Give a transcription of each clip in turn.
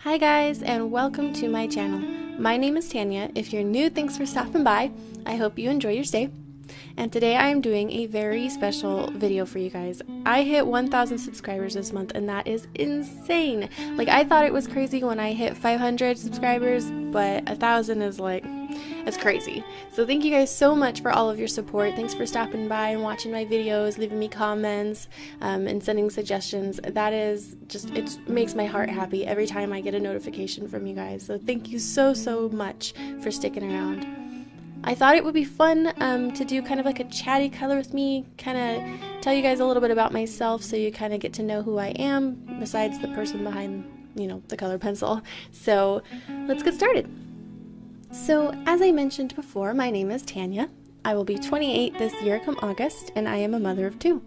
Hi guys, and welcome to my channel. My name is Tanya. If you're new, thanks for stopping by. I hope you enjoy your stay. And today I am doing a very special video for you guys. I hit 1,000 subscribers this month, and that is insane. Like, I thought it was crazy when I hit 500 subscribers, but 1,000 is like, it's crazy. So thank you guys so much for all of your support. Thanks for stopping by and watching my videos, leaving me comments, and sending suggestions. That is just, it makes my heart happy every time I get a notification from you guys. So thank you so much for sticking around. I thought it would be fun to do kind of like a chatty color with me, kind of tell you guys a little bit about myself so you kind of get to know who I am besides the person behind, the color pencil. So let's get started. So as I mentioned before, my name is Tanya. I will be 28 this year come August, and I am a mother of 2.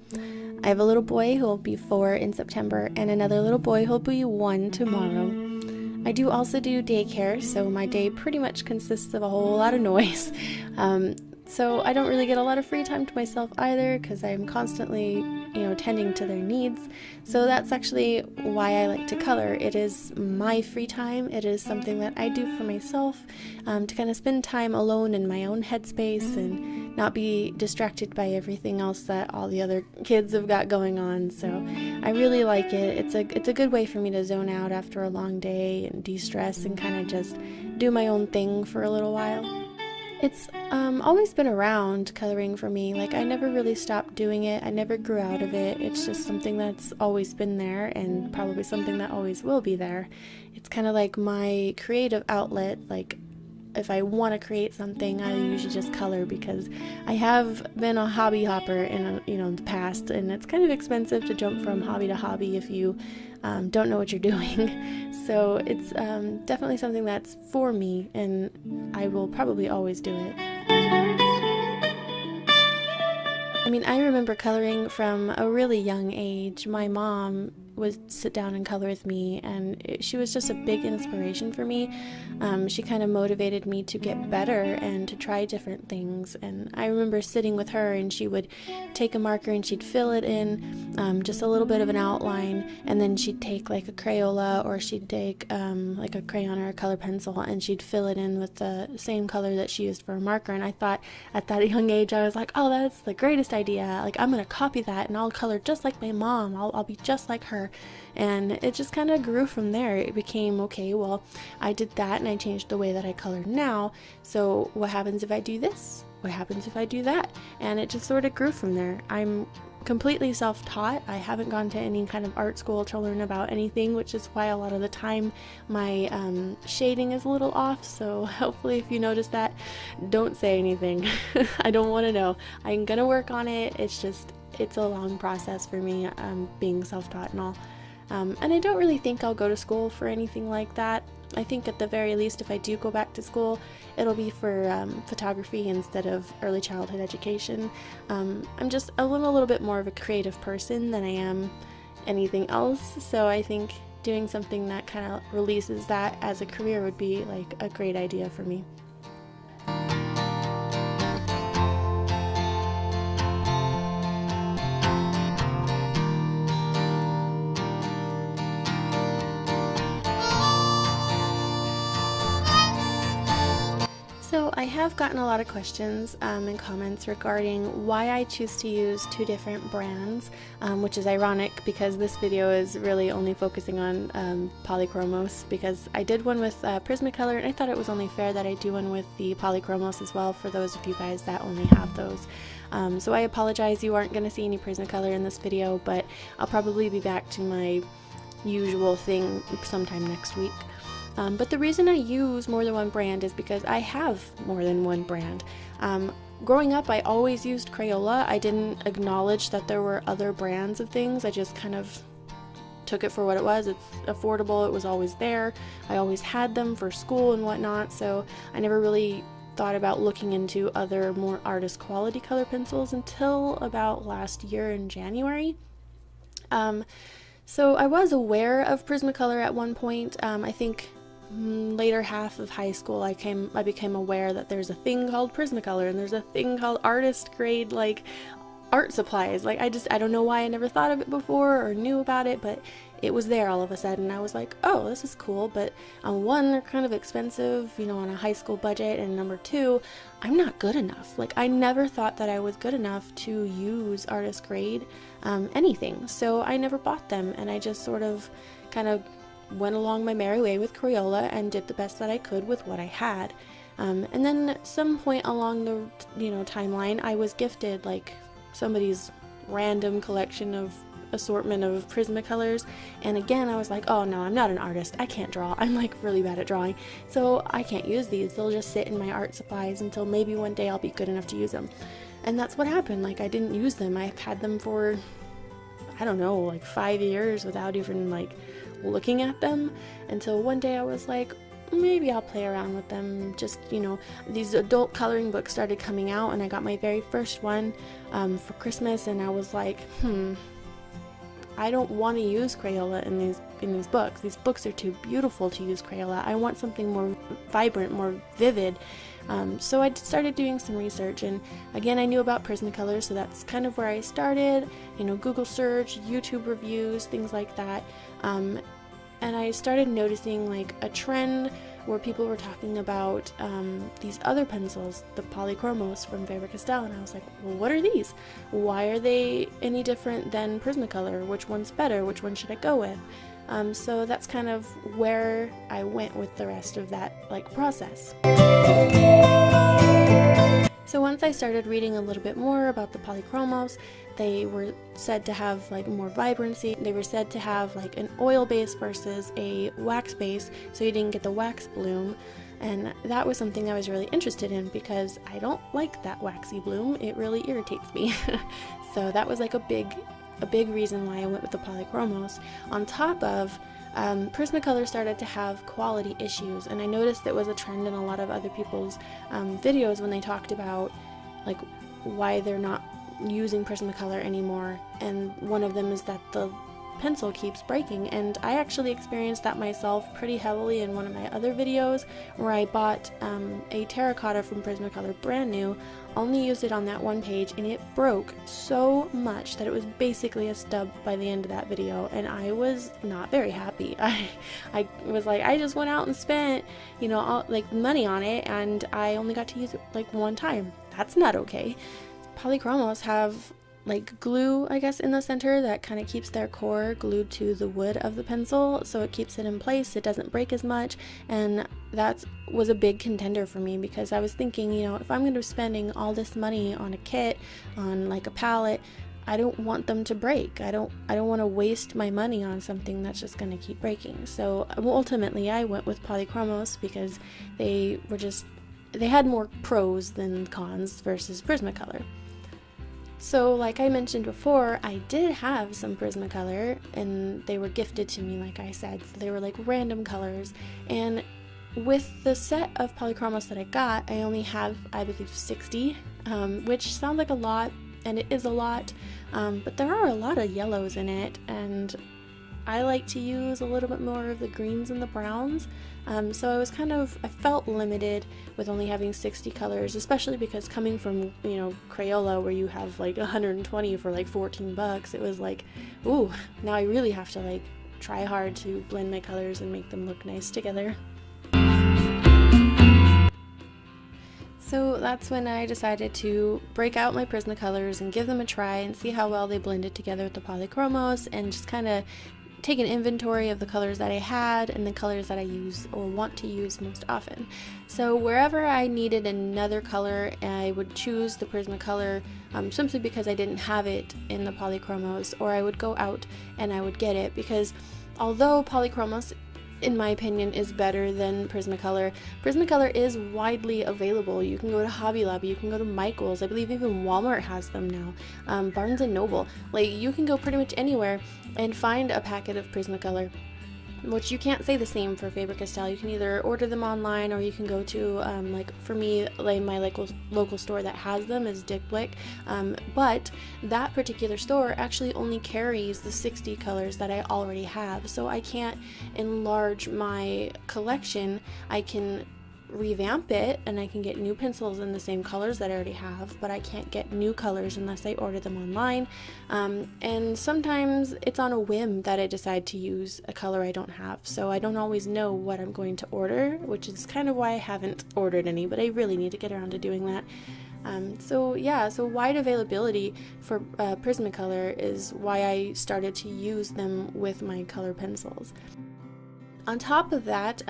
I have a little boy who will be 4 in September and another little boy who will be 1 tomorrow. I do also do daycare, so my day pretty much consists of a whole lot of noise. So I don't really get a lot of free time to myself either because I'm constantly, tending to their needs. So that's actually why I like to color. It is my free time. It is something that I do for myself to kind of spend time alone in my own headspace and not be distracted by everything else that all the other kids have got going on. So I really like it. It's a good way for me to zone out after a long day and de-stress and kind of just do my own thing for a little while. It's always been around, coloring for me. Like, I never really stopped doing it. I never grew out of it. It's just something that's always been there and probably something that always will be there. It's kind of like my creative outlet. Like, if I want to create something, I usually just color because I have been a hobby hopper in the past, and it's kind of expensive to jump from hobby to hobby if you don't know what you're doing. So it's definitely something that's for me, and I will probably always do it. I mean, I remember coloring from a really young age. My mom would sit down and color with me, and she was just a big inspiration for me. She kind of motivated me to get better and to try different things. And I remember sitting with her, and she would take a marker and she'd fill it in, just a little bit of an outline, and then she'd take like a Crayola, or she'd take like a crayon or a color pencil, and she'd fill it in with the same color that she used for a marker. And I thought at that young age, I was like, oh, that's the greatest idea. Like, I'm gonna copy that and I'll color just like my mom. I'll be just like her. And it just kind of grew from there. It became, okay, well, I did that and I changed the way that I color now. So what happens if I do this? What happens if I do that? And it just sort of grew from there. I'm completely self-taught. I haven't gone to any kind of art school to learn about anything, which is why a lot of the time my shading is a little off. So hopefully if you notice that, don't say anything. I don't want to know. I'm gonna work on it. It's a long process for me, being self-taught and all. And I don't really think I'll go to school for anything like that. I think at the very least, if I do go back to school, it'll be for photography instead of early childhood education. I'm a little bit more of a creative person than I am anything else, so I think doing something that kind of releases that as a career would be like a great idea for me. So I have gotten a lot of questions and comments regarding why I choose to use 2 different brands, which is ironic because this video is really only focusing on Polychromos, because I did one with Prismacolor, and I thought it was only fair that I do one with the Polychromos as well for those of you guys that only have those. So I apologize, you aren't going to see any Prismacolor in this video, but I'll probably be back to my usual thing sometime next week. But the reason I use more than one brand is because I have more than one brand. Growing up, I always used Crayola. I didn't acknowledge that there were other brands of things. I just kind of took it for what it was. It's affordable. It was always there. I always had them for school and whatnot, so I never really thought about looking into other more artist quality color pencils until about last year in January. So I was aware of Prismacolor at one point. I think later half of high school I became aware that there's a thing called Prismacolor and there's a thing called artist grade like art supplies. Like, I don't know why I never thought of it before or knew about it, but it was there all of a sudden. I was like, oh, this is cool, but one, they're kind of expensive, you know, on a high school budget, and number two, I'm not good enough. Like, I never thought that I was good enough to use artist grade anything, so I never bought them, and I just sort of kind of went along my merry way with Crayola and did the best that I could with what I had. And then at some point along the, you know, timeline, I was gifted like somebody's random collection of assortment of Prismacolors, and again I was like, oh no, I'm not an artist, I can't draw, I'm like really bad at drawing, so I can't use these. They'll just sit in my art supplies until maybe one day I'll be good enough to use them. And that's what happened. Like, I didn't use them. I've had them for, I don't know, like 5 years without even like looking at them, until one day I was like, maybe I'll play around with them. Just, you know, these adult coloring books started coming out, and I got my very first one for Christmas, and I was like, I don't want to use Crayola in these books. These books are too beautiful to use Crayola. I want something more vibrant, more vivid. So I started doing some research, and again, I knew about Prismacolor, so that's kind of where I started. You know, Google search, YouTube reviews, things like that. And I started noticing like a trend where people were talking about these other pencils, the Polychromos from Faber-Castell, and I was like, well, what are these? Why are they any different than Prismacolor? Which one's better? Which one should I go with? So that's kind of where I went with the rest of that like process. So once I started reading a little bit more about the Polychromos, they were said to have like more vibrancy. They were said to have like an oil base versus a wax base, so you didn't get the wax bloom. And that was something I was really interested in because I don't like that waxy bloom. It really irritates me. So that was like a big reason why I went with the Polychromos. On top of Prismacolor started to have quality issues, and I noticed it was a trend in a lot of other people's videos when they talked about like why they're not using Prismacolor anymore, and one of them is that the pencil keeps breaking. And I actually experienced that myself pretty heavily in one of my other videos where I bought a terracotta from Prismacolor brand new, only used it on that one page, and it broke so much that it was basically a stub by the end of that video, and I was not very happy. I was like, I just went out and spent, you know, all, like money on it, and I only got to use it like one time. That's not okay. Polychromos have like glue, I guess, in the center that kind of keeps their core glued to the wood of the pencil, so it keeps it in place, it doesn't break as much. And that was a big contender for me because I was thinking, you know, if I'm going to be spending all this money on a kit, on like a palette, I don't want them to break. I don't want to waste my money on something that's just going to keep breaking. So ultimately I went with Polychromos because they had more pros than cons versus Prismacolor. So like I mentioned before, I did have some Prismacolor, and they were gifted to me, like I said, so they were like random colors. And with the set of Polychromos that I got, I only have, I believe, 60, which sounds like a lot, and it is a lot, but there are a lot of yellows in it, and I like to use a little bit more of the greens and the browns. So I felt limited with only having 60 colors, especially because coming from, you know, Crayola where you have like 120 for like $14, it was like, ooh, now I really have to like try hard to blend my colors and make them look nice together. So that's when I decided to break out my Prismacolors and give them a try and see how well they blended together with the Polychromos, and just kind of take an inventory of the colors that I had and the colors that I use or want to use most often. So wherever I needed another color, I would choose the Prismacolor simply because I didn't have it in the Polychromos, or I would go out and I would get it, because although Polychromos, in my opinion, is better than Prismacolor, Prismacolor is widely available. You can go to Hobby Lobby, you can go to Michael's, I believe even Walmart has them now, Barnes & Noble. Like, you can go pretty much anywhere and find a packet of Prismacolor, which you can't say the same for Faber-Castell. You can either order them online, or you can go to, like for me, like my local store that has them is Dick Blick, but that particular store actually only carries the 60 colors that I already have, so I can't enlarge my collection. I can revamp it and I can get new pencils in the same colors that I already have, but I can't get new colors unless I order them online. And sometimes it's on a whim that I decide to use a color I don't have, so I don't always know what I'm going to order, which is kind of why I haven't ordered any, but I really need to get around to doing that. So wide availability for Prismacolor is why I started to use them with my color pencils. On top of that,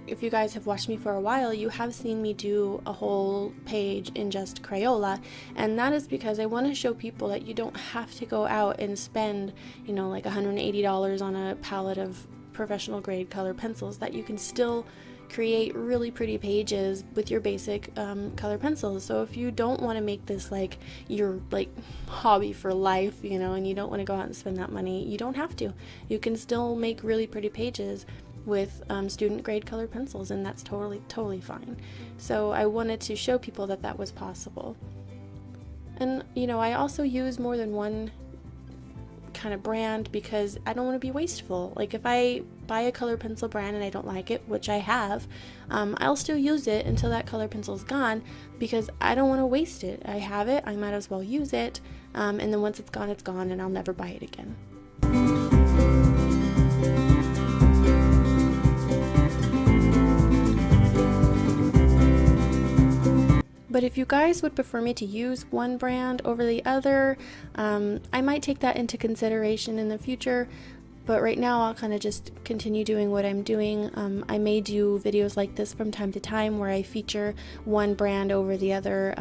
if you guys have watched me for a while, you have seen me do a whole page in just Crayola, and that is because I want to show people that you don't have to go out and spend, like $180 on a palette of professional grade color pencils, that you can still create really pretty pages with your basic color pencils. So if you don't want to make this like your hobby for life, and you don't want to go out and spend that money, you don't have to. You can still make really pretty pages with student grade color pencils, and that's totally fine. So I wanted to show people that that was possible. And I also use more than one kind of brand because I don't want to be wasteful. Like if I buy a color pencil brand and I don't like it, which I have, I'll still use it until that color pencil's gone, because I don't want to waste it. I have it, I might as well use it, and then once it's gone, and I'll never buy it again. But if you guys would prefer me to use one brand over the other, I might take that into consideration in the future. But right now I'll kind of just continue doing what I'm doing. I may do videos like this from time to time where I feature one brand over the other.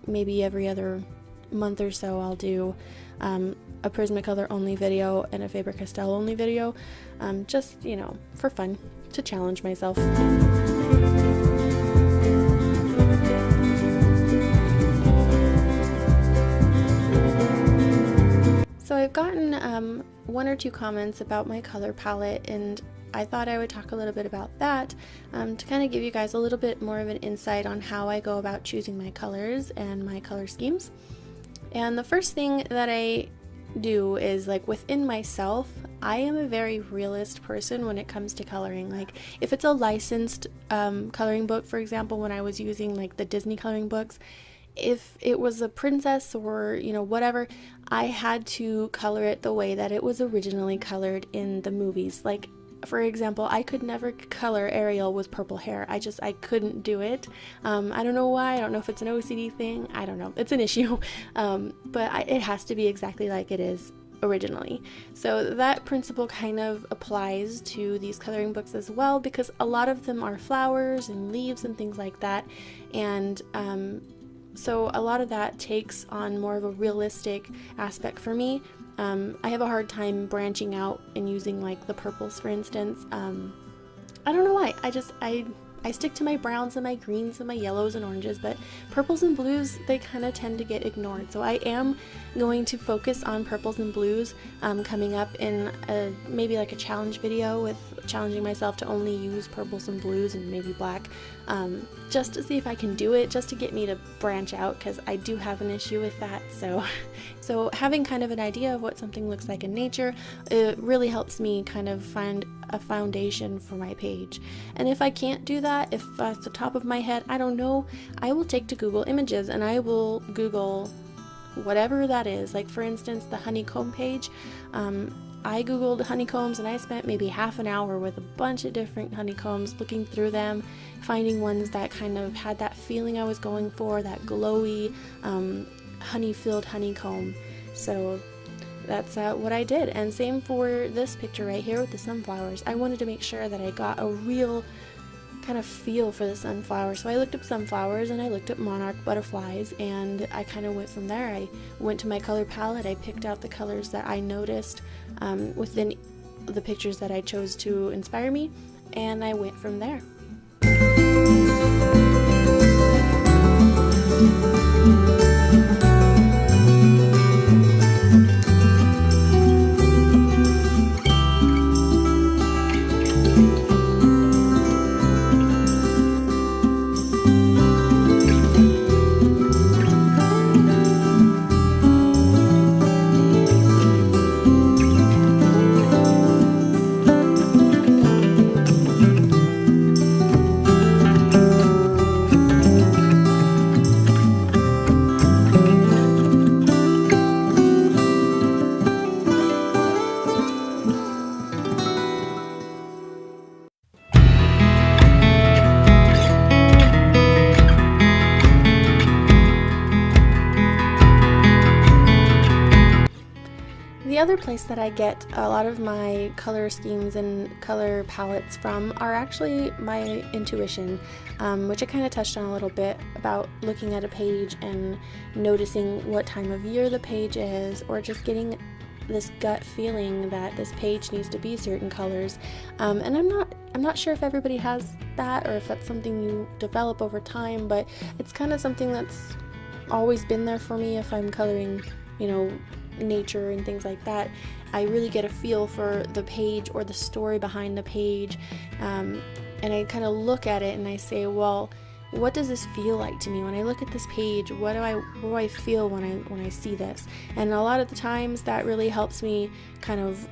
Maybe every other month or so I'll do a Prismacolor only video and a Faber-Castell only video. Just, for fun, to challenge myself. So I've gotten one or two comments about my color palette, and I thought I would talk a little bit about that to kind of give you guys a little bit more of an insight on how I go about choosing my colors and my color schemes. And the first thing that I do is, within myself, I am a very realist person when it comes to coloring. Like if it's a licensed coloring book, for example, when I was using the Disney coloring books, if it was a princess or whatever, I had to color it the way that it was originally colored in the movies. Like for example, I could never color Ariel with purple hair. I couldn't do it. I don't know why. I don't know if it's an OCD thing. I don't know. It's an issue. But it has to be exactly like it is originally. So that principle kind of applies to these coloring books as well, because a lot of them are flowers and leaves and things like that. And so a lot of that takes on more of a realistic aspect for me. I have a hard time branching out and using the purples, for instance. I don't know why. I stick to my browns and my greens and my yellows and oranges, but purples and blues, they kind of tend to get ignored. So I am going to focus on purples and blues coming up in maybe a challenge video with challenging myself to only use purples and blues and maybe black, just to see if I can do it, just to get me to branch out, because I do have an issue with that. So having kind of an idea of what something looks like in nature, it really helps me kind of find a foundation for my page. And if I can't do that, if at the top of my head I don't know, I will take to Google Images and I will Google whatever that is. Like for instance, the honeycomb page, I googled honeycombs and I spent maybe half an hour with a bunch of different honeycombs, looking through them, finding ones that kind of had that feeling I was going for, that glowy honey-filled honeycomb. So that's what I did. And same for this picture right here with the sunflowers. I wanted to make sure that I got a real kind of feel for the sunflower. So I looked up sunflowers and I looked up monarch butterflies, and I kind of went from there. I went to my color palette, I picked out the colors that I noticed within the pictures that I chose to inspire me, and I went from there. other place that I get a lot of my color schemes and color palettes from are actually my intuition, which I kind of touched on a little bit about looking at a page and noticing what time of year the page is, or just getting this gut feeling that this page needs to be certain colors. And I'm not sure if everybody has that or if that's something you develop over time, but it's kind of something that's always been there for me. If I'm coloring, you know, nature and things like that, I really get a feel for the page or the story behind the page, and I kind of look at it and I say, well, what does this feel like to me when I look at this page? What do I feel when I see this? And a lot of the times that really helps me kind of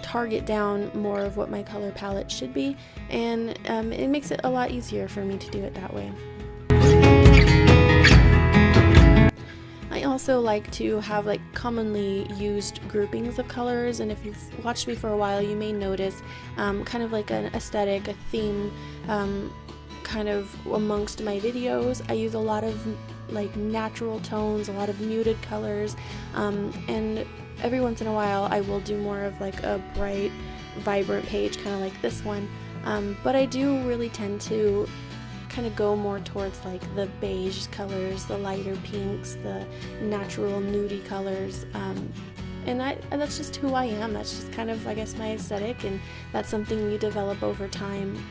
target down more of what my color palette should be, and it makes it a lot easier for me to do it that way. I also like to have like commonly used groupings of colors, and if you've watched me for a while, you may notice kind of like an aesthetic, a theme, kind of amongst my videos. I use a lot of like natural tones, a lot of muted colors, and every once in a while I will do more of like a bright, vibrant page, kind of like this one, but I do really tend to kind of go more towards like the beige colors, the lighter pinks, the natural nudie colors, and that's just who I am. That's just kind of, I guess, my aesthetic, and that's something you develop over time,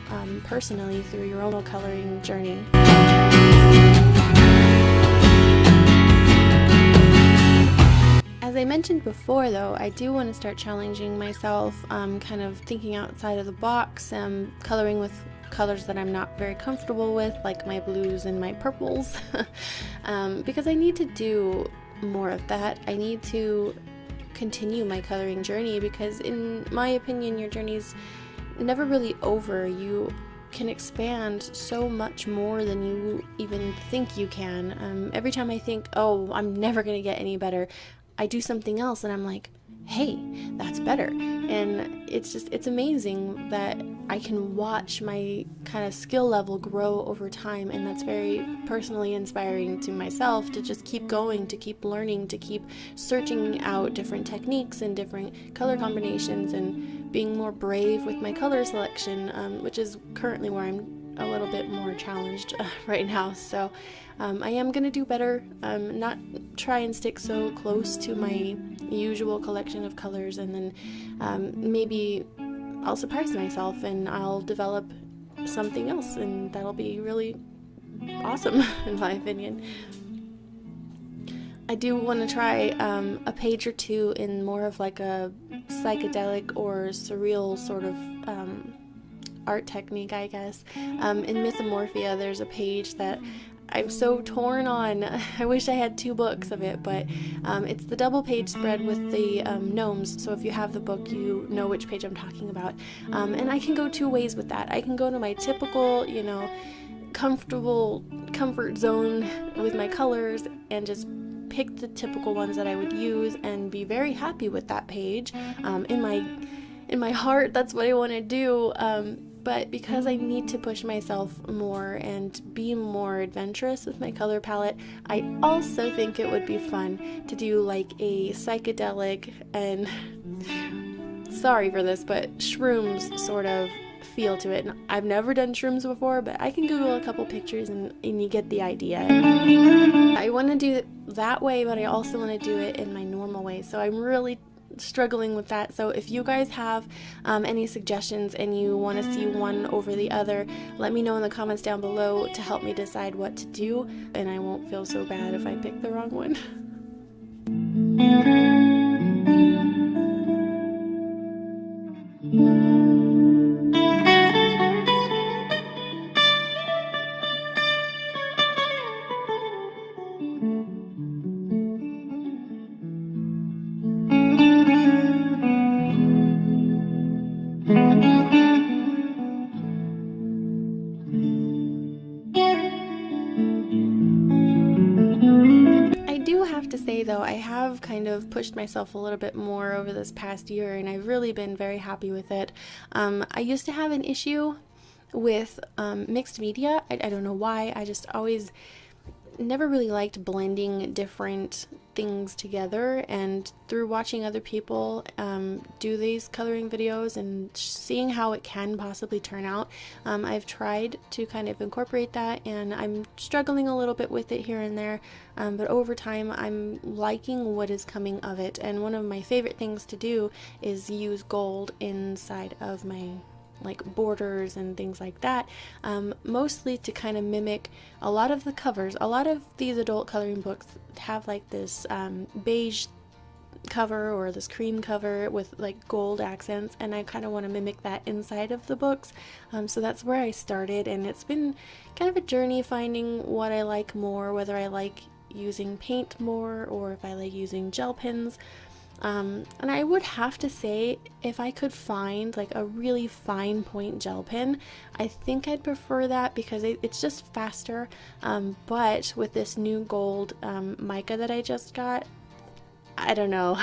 personally through your own coloring journey. As I mentioned before, though, I do want to start challenging myself, kind of thinking outside of the box, coloring with colors that I'm not very comfortable with, like my blues and my purples, because I need to do more of that. I need to continue my coloring journey, because in my opinion, your journey's never really over. You can expand so much more than you even think you can. Every time I think, oh, I'm never gonna get any better, I do something else and I'm like, hey, that's better. And it's amazing that I can watch my kind of skill level grow over time, and that's very personally inspiring to myself to just keep going, to keep learning, to keep searching out different techniques and different color combinations, and being more brave with my color selection, which is currently where I'm a little bit more challenged right now. So I am gonna do better, not try and stick so close to my usual collection of colors, and then maybe I'll surprise myself and I'll develop something else, and that'll be really awesome in my opinion. I do want to try a page or two in more of like a psychedelic or surreal sort of art technique, I guess. In Mythomorphia, there's a page that I'm so torn on. I wish I had 2 books of it, but it's the double page spread with the gnomes, so if you have the book, you know which page I'm talking about. And I can go 2 ways with that. I can go to my typical, you know, comfort zone with my colors and just pick the typical ones that I would use and be very happy with that page. In my heart, that's what I want to do. But because I need to push myself more and be more adventurous with my color palette, I also think it would be fun to do like a psychedelic and, sorry for this, but shrooms sort of feel to it. And I've never done shrooms before, but I can Google a couple pictures and you get the idea. I want to do it that way, but I also want to do it in my normal way. So I'm really struggling with that. So if you guys have any suggestions and you want to see one over the other, let me know in the comments down below to help me decide what to do, and I won't feel so bad if I pick the wrong one. To say though, I have kind of pushed myself a little bit more over this past year, and I've really been very happy with it. I used to have an issue with mixed media. I don't know why. I just always never really liked blending different things together, and through watching other people do these coloring videos and seeing how it can possibly turn out, I've tried to kind of incorporate that, and I'm struggling a little bit with it here and there, but over time I'm liking what is coming of it. And one of my favorite things to do is use gold inside of my like borders and things like that, mostly to kind of mimic a lot of the covers. A lot of these adult coloring books have like this beige cover or this cream cover with like gold accents, and I kind of want to mimic that inside of the books. So that's where I started, and it's been kind of a journey finding what I like more, whether I like using paint more or if I like using gel pens. And I would have to say, if I could find like a really fine point gel pen, I think I'd prefer that because it's just faster. But with this new gold mica that I just got, I don't know,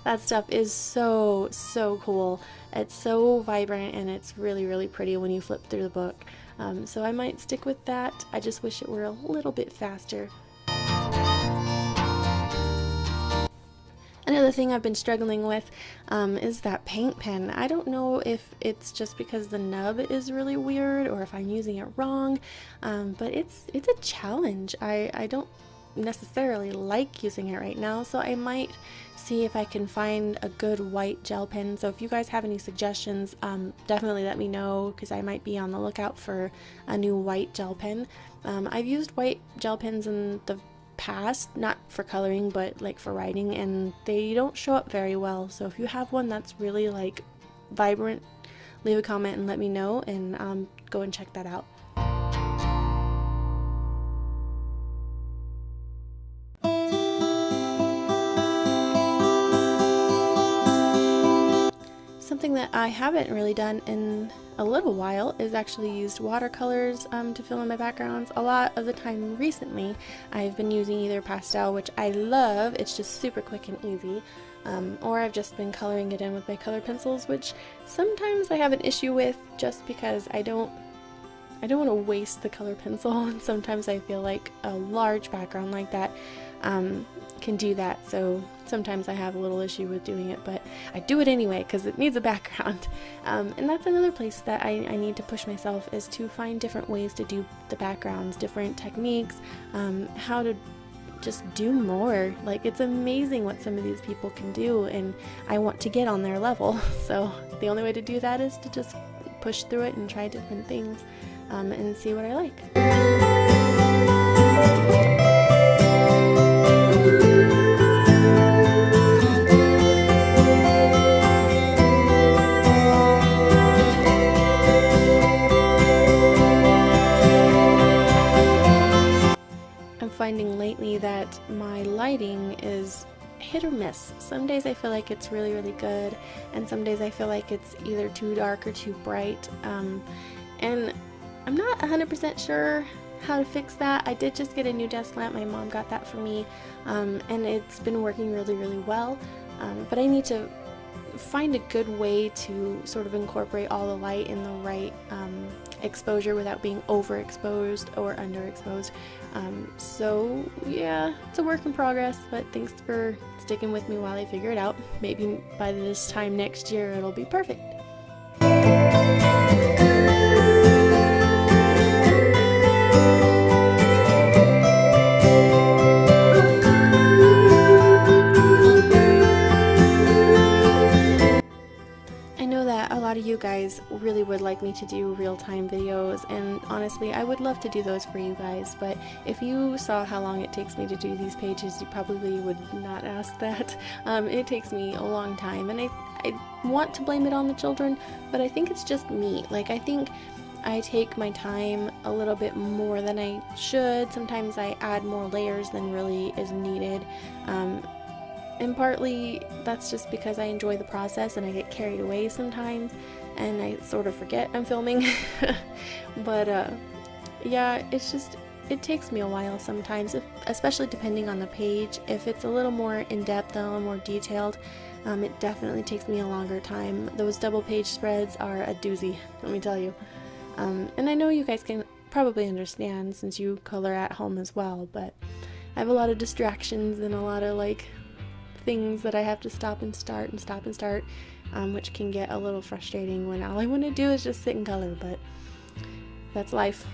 that stuff is so cool. It's so vibrant and it's really pretty when you flip through the book. So I might stick with that. I just wish it were a little bit faster. Another thing I've been struggling with is that paint pen. I don't know if it's just because the nub is really weird or if I'm using it wrong, but it's a challenge. I don't necessarily like using it right now, so I might see if I can find a good white gel pen. So if you guys have any suggestions, definitely let me know, because I might be on the lookout for a new white gel pen. I've used white gel pens in the past, not for coloring but like for writing, and they don't show up very well. So if you have one that's really like vibrant, leave a comment and let me know, and go and check that out. Something that I haven't really done in a little while is actually used watercolors to fill in my backgrounds. A lot of the time recently I've been using either pastel, which I love, it's just super quick and easy, or I've just been coloring it in with my color pencils, which sometimes I have an issue with just because I don't want to waste the color pencil, and sometimes I feel like a large background like that can do that, so sometimes I have a little issue with doing it, but I do it anyway because it needs a background. And that's another place that I need to push myself, is to find different ways to do the backgrounds, different techniques, how to just do more. Like, it's amazing what some of these people can do, and I want to get on their level. So the only way to do that is to just push through it and try different things, and see what I like. Finding lately that my lighting is hit or miss. Some days I feel like it's really good, and some days I feel like it's either too dark or too bright, and I'm not 100% sure how to fix that. I did just get a new desk lamp. My mom got that for me, and it's been working really well, but I need to find a good way to sort of incorporate all the light in the right exposure without being overexposed or underexposed. So yeah, it's a work in progress, but thanks for sticking with me while I figure it out. Maybe by this time next year it'll be perfect. You guys really would like me to do real-time videos, and honestly I would love to do those for you guys, but if you saw how long it takes me to do these pages, you probably would not ask that. It takes me a long time, and I want to blame it on the children, but I think it's just me. Like, I think I take my time a little bit more than I should. Sometimes I add more layers than really is needed, and partly that's just because I enjoy the process and I get carried away sometimes and I sort of forget I'm filming. But yeah, it's just, it takes me a while sometimes, especially depending on the page. If it's a little more in-depth, a little more detailed, it definitely takes me a longer time. Those double page spreads are a doozy, let me tell you. And I know you guys can probably understand since you color at home as well, but I have a lot of distractions and a lot of like things that I have to stop and start, which can get a little frustrating when all I want to do is just sit and color, but that's life.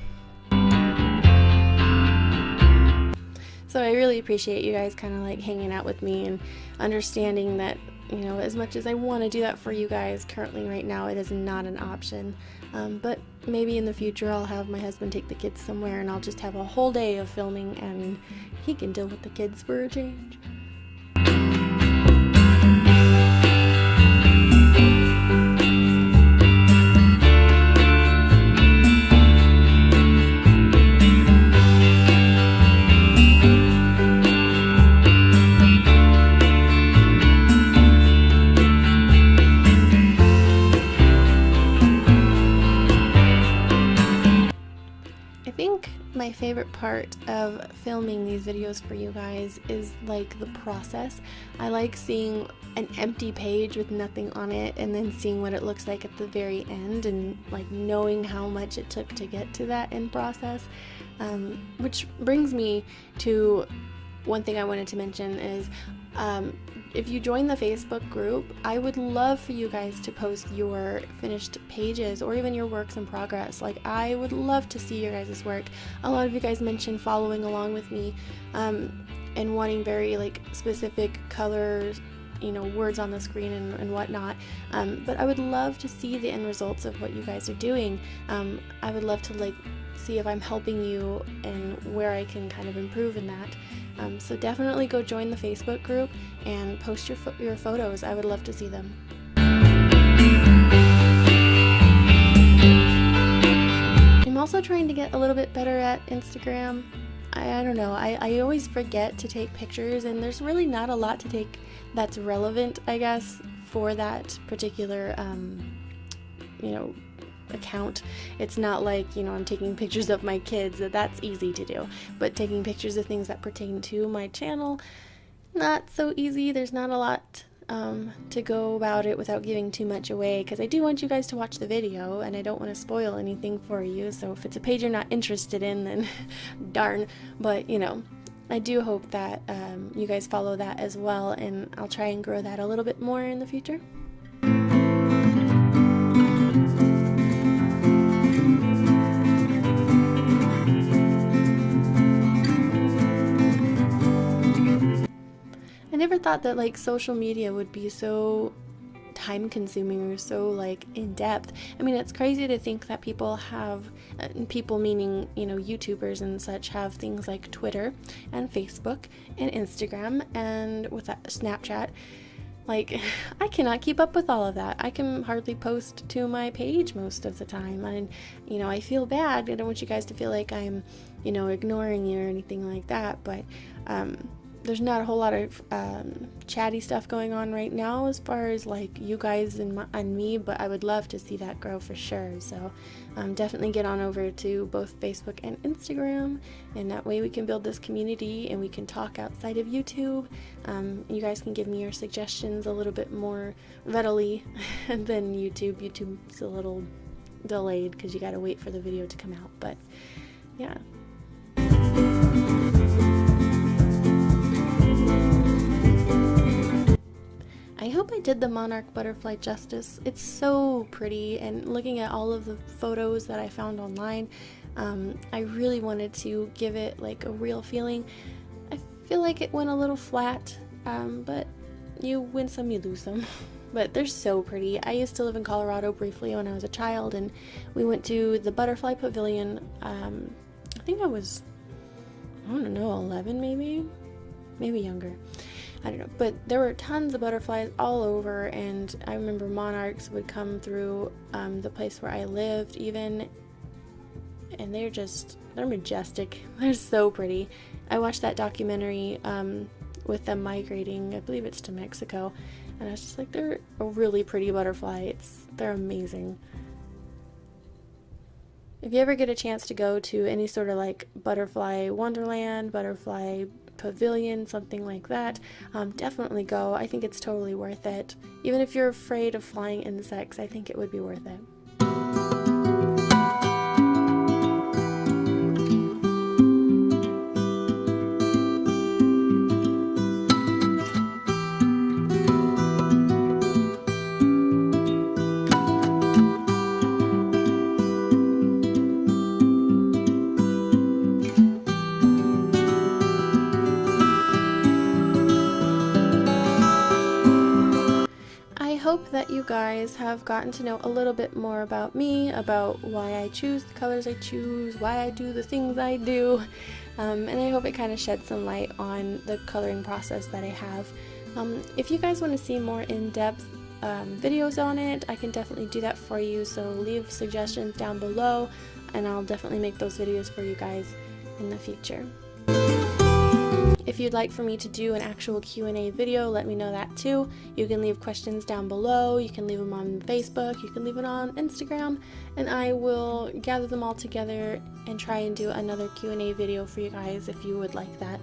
So I really appreciate you guys kind of like hanging out with me and understanding that, you know, as much as I want to do that for you guys, currently right now it is not an option. But maybe in the future I'll have my husband take the kids somewhere and I'll just have a whole day of filming and he can deal with the kids for a change. My favorite part of filming these videos for you guys is like the process. I like seeing an empty page with nothing on it and then seeing what it looks like at the very end and like knowing how much it took to get to that end process, which brings me to one thing I wanted to mention is if you join the Facebook group, I would love for you guys to post your finished pages or even your works in progress. Like, I would love to see your guys' work. A lot of you guys mentioned following along with me and wanting very like specific colors, you know, words on the screen and whatnot, but I would love to see the end results of what you guys are doing. I would love to like see if I'm helping you and where I can kind of improve in that. So definitely go join the Facebook group and post your photos. I would love to see them. I'm also trying to get a little bit better at Instagram. I don't know, I always forget to take pictures, and there's really not a lot to take that's relevant, I guess, for that particular you know, account. It's not like, you know, I'm taking pictures of my kids. That's easy to do, but taking pictures of things that pertain to my channel, not so easy. There's not a lot to go about it without giving too much away, because I do want you guys to watch the video and I don't want to spoil anything for you. So if it's a page you're not interested in, then darn. But you know, I do hope that you guys follow that as well, and I'll try and grow that a little bit more in the future. I never thought that like social media would be so time consuming or so like in depth. I mean, it's crazy to think that people have, people meaning, you know, YouTubers and such, have things like Twitter and Facebook and Instagram and what's that, Snapchat. Like, I cannot keep up with all of that. I can hardly post to my page most of the time, and you know, I feel bad. I don't want you guys to feel like I'm, you know, ignoring you or anything like that, but there's not a whole lot of chatty stuff going on right now as far as like you guys and me, but I would love to see that grow for sure. So definitely get on over to both Facebook and Instagram, and that way we can build this community and we can talk outside of YouTube. You guys can give me your suggestions a little bit more readily than YouTube. YouTube's a little delayed because you got to wait for the video to come out, but yeah. I hope I did the monarch butterfly justice. It's so pretty, and looking at all of the photos that I found online, I really wanted to give it like a real feeling. I feel like it went a little flat, but you win some, you lose some. But they're so pretty. I used to live in Colorado briefly when I was a child, and we went to the butterfly pavilion. I think I was, I don't know, 11 maybe younger. I don't know, but there were tons of butterflies all over, and I remember monarchs would come through the place where I lived even, and they're majestic. They're so pretty. I watched that documentary with them migrating, I believe it's to Mexico, and I was just like, they're a really pretty butterfly. They're amazing. If you ever get a chance to go to any sort of like butterfly wonderland, butterfly pavilion, something like that, definitely go. I think it's totally worth it. Even if you're afraid of flying insects, I think it would be worth it. that you guys have gotten to know a little bit more about me, about why I choose the colors I choose, why I do the things I do, and I hope it kind of sheds some light on the coloring process that I have. If you guys want to see more in-depth videos on it, I can definitely do that for you, so leave suggestions down below and I'll definitely make those videos for you guys in the future. If you'd like for me to do an actual Q&A video, let me know that too. You can leave questions down below, you can leave them on Facebook, you can leave it on Instagram, and I will gather them all together and try and do another Q&A video for you guys if you would like that.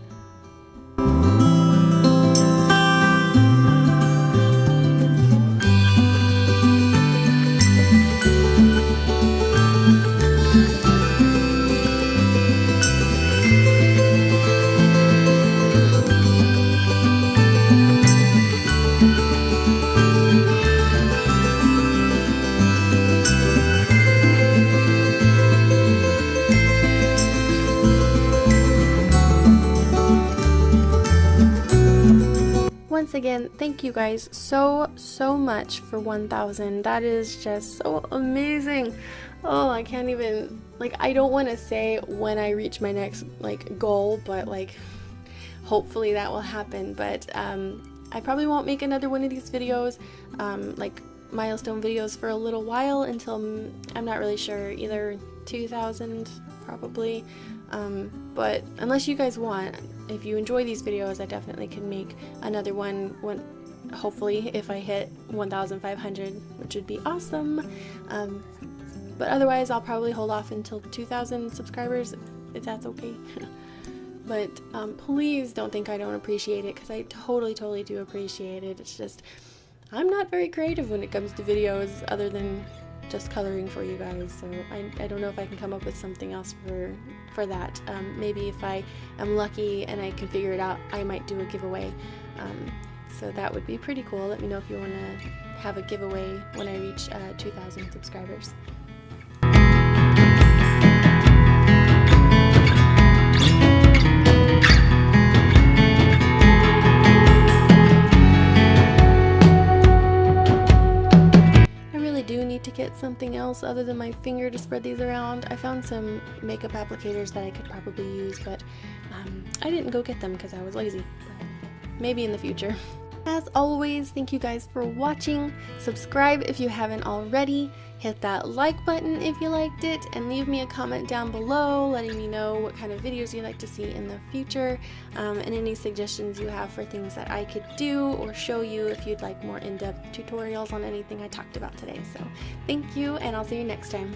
Once again, thank you guys so much for 1,000. That is just so amazing. Oh, I can't even, like, I don't want to say when I reach my next goal, but hopefully that will happen. But I probably won't make another one of these videos, milestone videos, for a little while, until I'm not really sure, either 2,000 probably. But unless you guys want, if you enjoy these videos, I definitely can make another one hopefully if I hit 1,500, which would be awesome. But otherwise I'll probably hold off until 2,000 subscribers, if that's okay. But please don't think I don't appreciate it, because I totally do appreciate it. It's just I'm not very creative when it comes to videos other than just coloring for you guys, so I don't know if I can come up with something else for that. Maybe if I am lucky and I can figure it out, I might do a giveaway, so that would be pretty cool. Let me know if you want to have a giveaway when I reach 2,000 subscribers. To get something else other than my finger to spread these around. I found some makeup applicators that I could probably use, but I didn't go get them because I was lazy. Maybe in the future. As always, thank you guys for watching. Subscribe if you haven't already. Hit that like button if you liked it, and leave me a comment down below letting me know what kind of videos you'd like to see in the future, and any suggestions you have for things that I could do or show you if you'd like more in-depth tutorials on anything I talked about today. So thank you, and I'll see you next time.